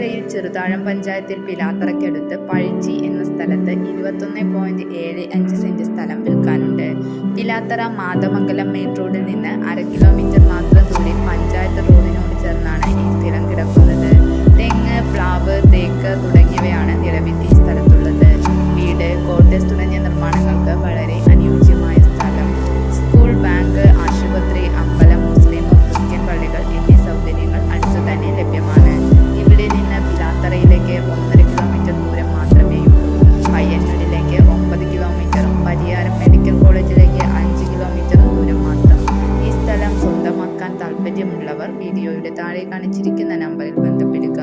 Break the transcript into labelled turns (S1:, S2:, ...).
S1: ജില്ലയിൽ ചെറുതാഴം പഞ്ചായത്തിൽ പിലാത്തറയ്ക്കടുത്ത് പഴിച്ചി എന്ന സ്ഥലത്ത് 21.75 സെന്റ് സ്ഥലം വിൽക്കാനുണ്ട്. പിലാത്തറ മാതമംഗലം മെയിൻ റോഡിൽ നിന്ന് 1/2 കിലോമീറ്റർ മാത്രം ദൂരെ പഞ്ചായത്ത് റോഡിനോട് ചേർന്നാണ് ഈ സ്ഥലം കിടക്കുന്നത്. തെങ്ങ്, പ്ലാവ്, തേക്ക് തുടങ്ങിയവയാണ് നിലവിൽ ഈ സ്ഥലത്തുള്ളത്. വീട്, കോട്ടേഴ്സ് തുടങ്ങിയ നിർമ്മാണങ്ങൾക്ക് വളരെ അനുയോജ്യമായ സ്ഥലം. സ്കൂൾ, ബാങ്ക്, ആശുപത്രി, അമ്പലം, മുസ്ലിം ക്രിസ്ത്യൻ പള്ളികൾ എന്നീ സൗകര്യങ്ങൾ അടുത്തു തന്നെ ലഭ്യമാണ്. ഇവിടെ നിന്ന് പിലാത്തറയിലേക്ക് 1.5 കിലോമീറ്റർ ദൂരം മാത്രമേയുള്ളൂ. പയ്യന്നൂരിലേക്ക് 9 കിലോമീറ്ററും പരിയാരം മെഡിക്കൽ കോളേജിലേക്ക് 5 കിലോമീറ്ററും ദൂരം മാത്രം. ഈ സ്ഥലം സ്വന്തമാക്കാൻ താൽപ്പര്യമുള്ളവർ വീഡിയോയുടെ താഴെ കാണിച്ചിരിക്കുന്ന നമ്പറിൽ ബന്ധപ്പെടുക.